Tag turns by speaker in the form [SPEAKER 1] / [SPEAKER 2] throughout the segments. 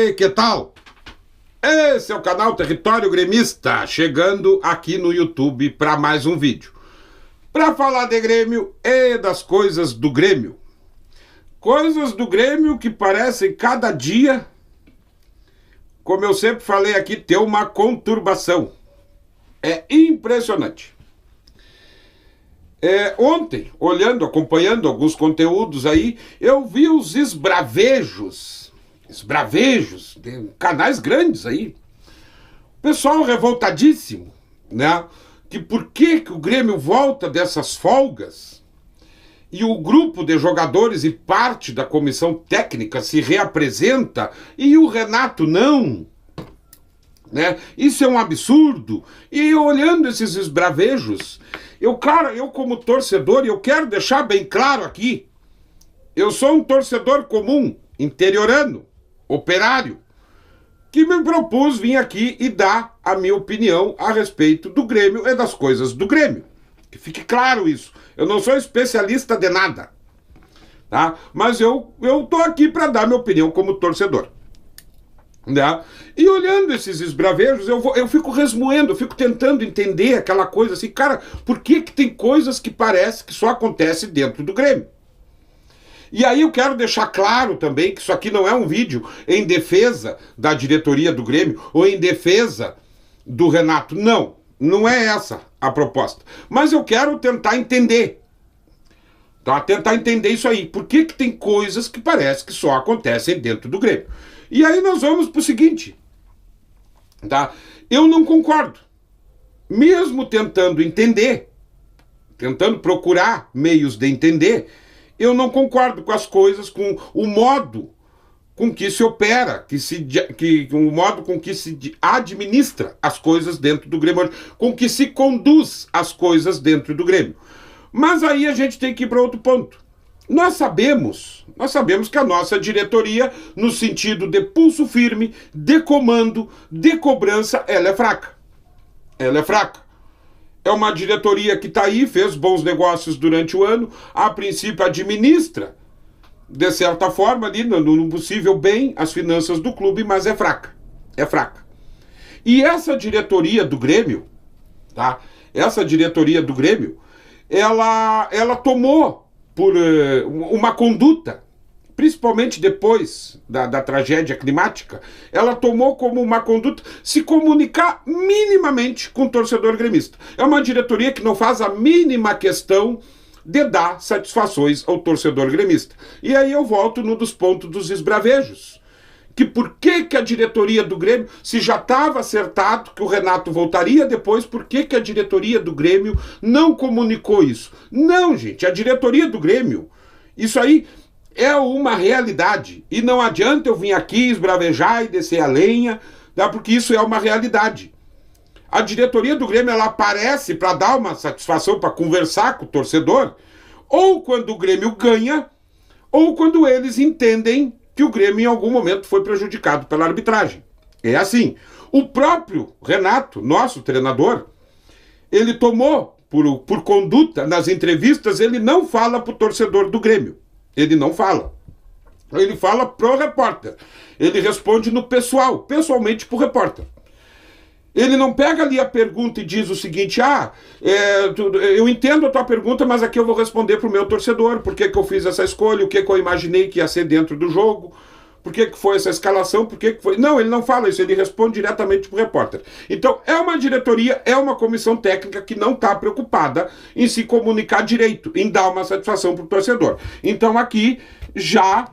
[SPEAKER 1] E que tal? Esse é o canal Território Gremista, chegando aqui no YouTube para mais um vídeo. Para falar de Grêmio e das coisas do Grêmio. Coisas do Grêmio que parecem cada dia, como eu sempre falei aqui, ter uma conturbação. É impressionante. Ontem, acompanhando alguns conteúdos aí, eu vi os esbravejos de canais grandes aí. Pessoal revoltadíssimo, né? Que por que o Grêmio volta dessas folgas e o grupo de jogadores e parte da comissão técnica se reapresenta e o Renato não, né? Isso é um absurdo. E olhando esses esbravejos, eu como torcedor, eu quero deixar bem claro aqui, eu sou um torcedor comum, interiorano, operário, que me propus vir aqui e dar a minha opinião a respeito do Grêmio e das coisas do Grêmio. Que fique claro isso. Eu não sou especialista de nada, tá? Mas eu tô aqui para dar minha opinião como torcedor, né? E olhando esses esbravejos, eu fico resmoendo, eu fico tentando entender aquela coisa assim, cara, por que tem coisas que parece que só acontece dentro do Grêmio? E aí eu quero deixar claro também que isso aqui não é um vídeo em defesa da diretoria do Grêmio ou em defesa do Renato. Não é essa a proposta. Mas eu quero tentar entender. Tá? Tentar entender isso aí. Por que tem coisas que parece que só acontecem dentro do Grêmio? E aí nós vamos pro seguinte. Tá? Eu não concordo. Mesmo tentando entender, tentando procurar meios de entender, eu não concordo com as coisas, com o modo com que se opera, o modo com que se administra as coisas dentro do Grêmio, com que se conduz as coisas dentro do Grêmio. Mas aí a gente tem que ir para outro ponto. Nós sabemos que a nossa diretoria, no sentido de pulso firme, de comando, de cobrança, ela é fraca. Ela é fraca. É uma diretoria que está aí, fez bons negócios durante o ano, a princípio administra, de certa forma, ali, no possível bem, as finanças do clube, mas é fraca. É fraca. E essa diretoria do Grêmio, tá? Essa diretoria do Grêmio, ela tomou por uma conduta, principalmente depois da tragédia climática, ela tomou como uma conduta se comunicar minimamente com o torcedor gremista. É uma diretoria que não faz a mínima questão de dar satisfações ao torcedor gremista. E aí eu volto num dos pontos dos esbravejos. Que por que a diretoria do Grêmio, se já estava acertado que o Renato voltaria depois, por que a diretoria do Grêmio não comunicou isso? Não, gente, a diretoria do Grêmio, isso aí é uma realidade. E não adianta eu vir aqui esbravejar e descer a lenha, tá? Porque isso é uma realidade. A diretoria do Grêmio, ela aparece para dar uma satisfação, para conversar com o torcedor, ou quando o Grêmio ganha, ou quando eles entendem que o Grêmio em algum momento foi prejudicado pela arbitragem. É assim. O próprio Renato, nosso treinador, ele tomou por conduta nas entrevistas, ele não fala para o torcedor do Grêmio. Ele não fala. Ele fala pro repórter. Ele responde no pessoalmente pro repórter. Ele não pega ali a pergunta e diz o seguinte, eu entendo a tua pergunta, mas aqui eu vou responder pro meu torcedor, por que eu fiz essa escolha, o que eu imaginei que ia ser dentro do jogo, por que foi essa escalação, por que foi... Não, ele não fala isso, ele responde diretamente pro repórter. Então, é uma diretoria, é uma comissão técnica que não está preocupada em se comunicar direito, em dar uma satisfação pro torcedor. Então, aqui, já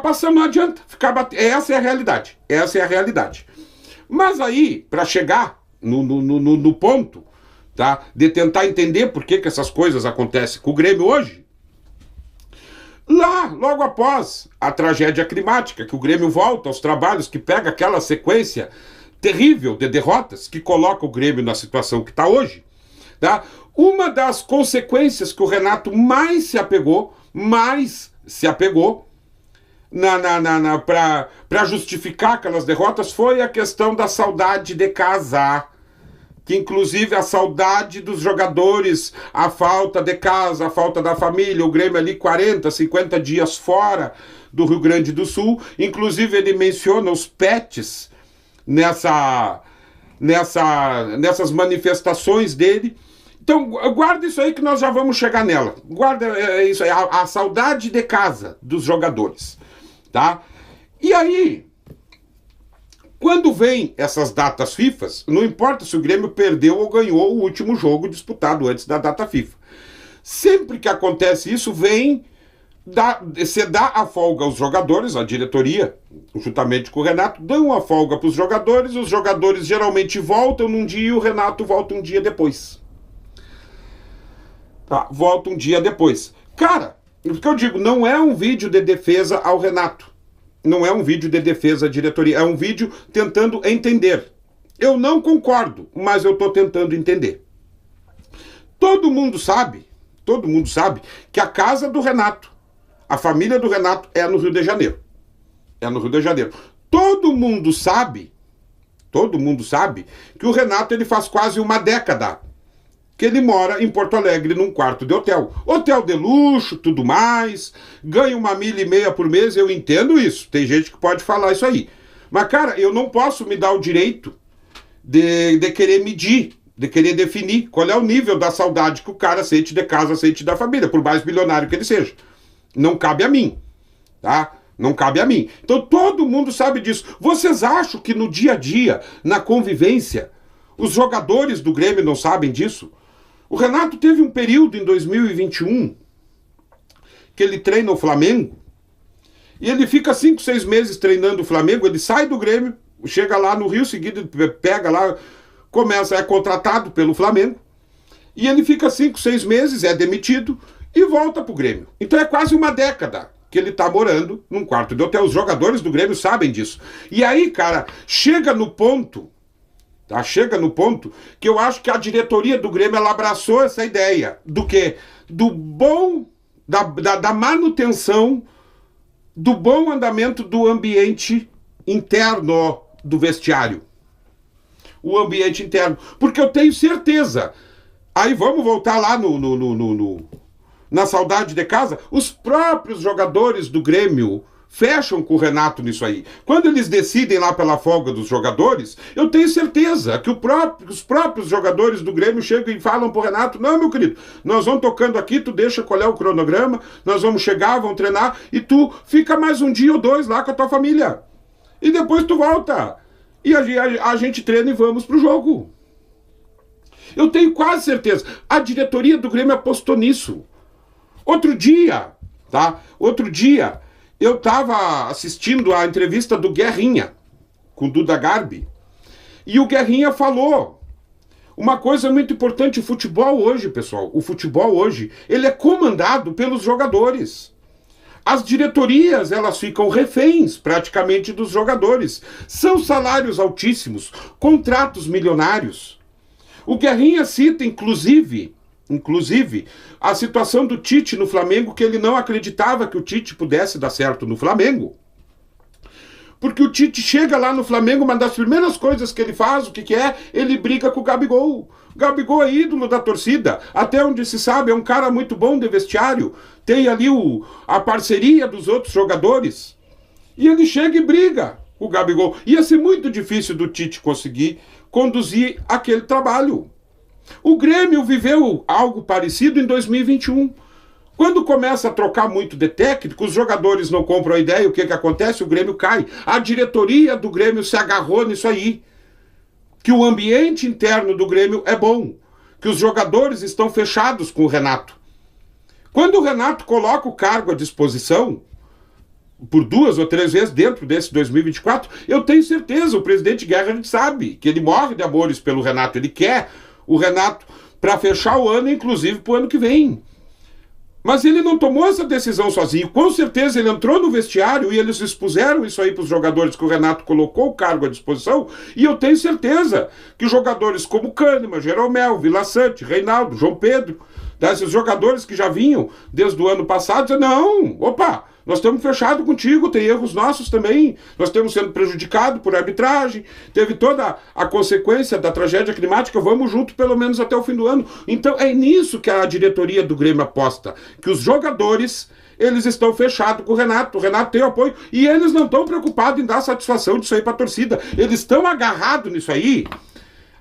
[SPEAKER 1] passamos, não adianta ficar batendo. Essa é a realidade. Essa é a realidade. Mas aí, para chegar no ponto, tá, de tentar entender por que essas coisas acontecem com o Grêmio hoje, logo após a tragédia climática, que o Grêmio volta aos trabalhos, que pega aquela sequência terrível de derrotas que coloca o Grêmio na situação que está hoje, tá? Uma das consequências que o Renato mais se apegou para justificar aquelas derrotas foi a questão da saudade de casar, que inclusive a saudade dos jogadores, a falta de casa, a falta da família, o Grêmio ali 40, 50 dias fora do Rio Grande do Sul, inclusive ele menciona os pets nessas manifestações dele. Então, guarda isso aí que nós já vamos chegar nela. Guarda isso aí, a saudade de casa dos jogadores, tá? E aí, quando vem essas datas FIFA, não importa se o Grêmio perdeu ou ganhou o último jogo disputado antes da data FIFA. Sempre que acontece isso, você dá a folga aos jogadores, a diretoria, juntamente com o Renato, dão a folga para os jogadores geralmente voltam num dia e o Renato volta um dia depois. Tá, volta um dia depois. Cara, o que eu digo, não é um vídeo de defesa ao Renato. Não é um vídeo de defesa à diretoria. É um vídeo tentando entender. Eu não concordo, mas eu estou tentando entender. Todo mundo sabe que a casa do Renato, a família do Renato é no Rio de Janeiro. É no Rio de Janeiro. Todo mundo sabe que o Renato ele faz quase uma década que ele mora em Porto Alegre num quarto de hotel. Hotel de luxo, tudo mais, ganha 1,5 milha por mês, eu entendo isso. Tem gente que pode falar isso aí. Mas, cara, eu não posso me dar o direito de querer medir, de querer definir qual é o nível da saudade que o cara sente de casa, sente da família, por mais bilionário que ele seja. Não cabe a mim, tá? Não cabe a mim. Então todo mundo sabe disso. Vocês acham que no dia a dia, na convivência, os jogadores do Grêmio não sabem disso? O Renato teve um período em 2021 que ele treina o Flamengo e ele fica 5, 6 meses treinando o Flamengo, ele sai do Grêmio, chega lá no Rio, seguido pega lá, é contratado pelo Flamengo e ele fica 5, 6 meses, é demitido e volta pro Grêmio. Então é quase uma década que ele tá morando num quarto de hotel. Os jogadores do Grêmio sabem disso. E aí, cara, chega no ponto que eu acho que a diretoria do Grêmio ela abraçou essa ideia do quê? Da manutenção, do bom andamento do ambiente interno do vestiário. O ambiente interno. Porque eu tenho certeza. Aí vamos voltar lá na saudade de casa. Os próprios jogadores do Grêmio fecham com o Renato nisso aí. Quando eles decidem lá pela folga dos jogadores, eu tenho certeza que os próprios jogadores do Grêmio chegam e falam pro Renato: não, meu querido, nós vamos tocando aqui, tu deixa qual é o cronograma, nós vamos chegar, vamos treinar, e tu fica mais um dia ou 2 lá com a tua família. E depois tu volta. E a gente treina e vamos pro jogo. Eu tenho quase certeza. A diretoria do Grêmio apostou nisso. Outro dia, eu estava assistindo a entrevista do Guerrinha, com o Duda Garbi, e o Guerrinha falou uma coisa muito importante: o futebol hoje, pessoal, ele é comandado pelos jogadores. As diretorias, elas ficam reféns praticamente dos jogadores. São salários altíssimos, contratos milionários. O Guerrinha cita, inclusive, a situação do Tite no Flamengo, que ele não acreditava que o Tite pudesse dar certo no Flamengo. Porque o Tite chega lá no Flamengo, uma das primeiras coisas que ele faz, o que é? Ele briga com o Gabigol. O Gabigol é ídolo da torcida, até onde se sabe, é um cara muito bom de vestiário, tem ali a parceria dos outros jogadores. E ele chega e briga com o Gabigol. Ia ser muito difícil do Tite conseguir conduzir aquele trabalho. O Grêmio viveu algo parecido em 2021. Quando começa a trocar muito de técnico, os jogadores não compram a ideia, o que acontece? O Grêmio cai. A diretoria do Grêmio se agarrou nisso aí. Que o ambiente interno do Grêmio é bom. Que os jogadores estão fechados com o Renato. Quando o Renato coloca o cargo à disposição, por 2 ou 3 vezes dentro desse 2024, eu tenho certeza, o presidente Guerra sabe que ele morre de amores pelo Renato, ele quer o Renato para fechar o ano, inclusive para o ano que vem. Mas ele não tomou essa decisão sozinho. Com certeza ele entrou no vestiário e eles expuseram isso aí para os jogadores, que o Renato colocou o cargo à disposição, e eu tenho certeza que jogadores como Kahneman, Jeromel, Vila Sante, Reinaldo, João Pedro, esses jogadores que já vinham desde o ano passado, dizem: não, opa, Nós estamos fechados contigo, tem erros nossos também, nós estamos sendo prejudicados por arbitragem, teve toda a consequência da tragédia climática, vamos junto pelo menos até o fim do ano. Então é nisso que a diretoria do Grêmio aposta, que os jogadores, eles estão fechados com o Renato tem o apoio, e eles não estão preocupados em dar satisfação disso aí para a torcida, eles estão agarrados nisso aí,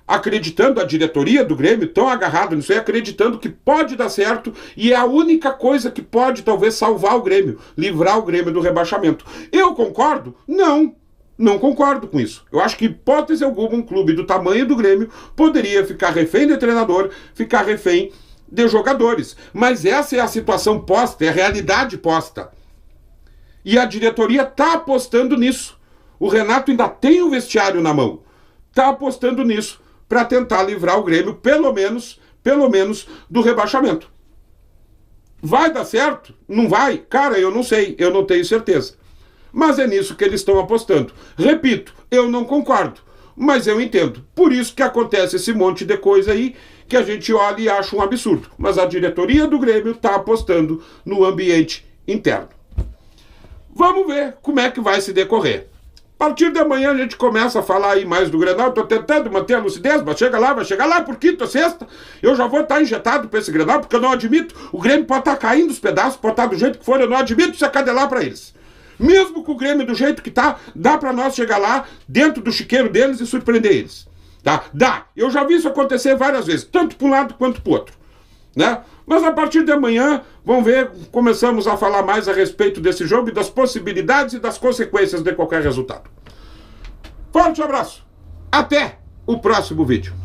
[SPEAKER 1] acreditando, a diretoria do Grêmio estão agarrados nisso aí, acreditando que pode dar certo, e é a única coisa que pode talvez salvar o Grêmio, livrar o Grêmio do rebaixamento. Eu concordo? Não concordo com isso. Eu acho que, hipótese alguma, um clube do tamanho do Grêmio poderia ficar refém de treinador, ficar refém de jogadores. Mas essa é a situação posta, é a realidade posta. E a diretoria está apostando nisso. O Renato ainda tem o vestiário na mão. Está apostando nisso para tentar livrar o Grêmio, pelo menos, do rebaixamento. Vai dar certo? Não vai? Cara, eu não sei, eu não tenho certeza. Mas é nisso que eles estão apostando. Repito, eu não concordo, mas eu entendo. Por isso que acontece esse monte de coisa aí que a gente olha e acha um absurdo. Mas a diretoria do Grêmio está apostando no ambiente interno. Vamos ver como é que vai se decorrer. A partir de amanhã a gente começa a falar aí mais do Grenal. Estou tentando manter a lucidez, mas vai chegar lá por quinta, sexta. Eu já vou estar injetado para esse Grenal, porque eu não admito. O Grêmio pode estar caindo os pedaços, pode estar do jeito que for, eu não admito se acadelar para eles. Mesmo com o Grêmio do jeito que está, dá para nós chegar lá, dentro do chiqueiro deles e surpreender eles. Tá? Dá. Eu já vi isso acontecer várias vezes, tanto para um lado quanto para o outro. Né? Mas a partir de amanhã, vamos ver, começamos a falar mais a respeito desse jogo e das possibilidades e das consequências de qualquer resultado. Forte abraço. Até o próximo vídeo.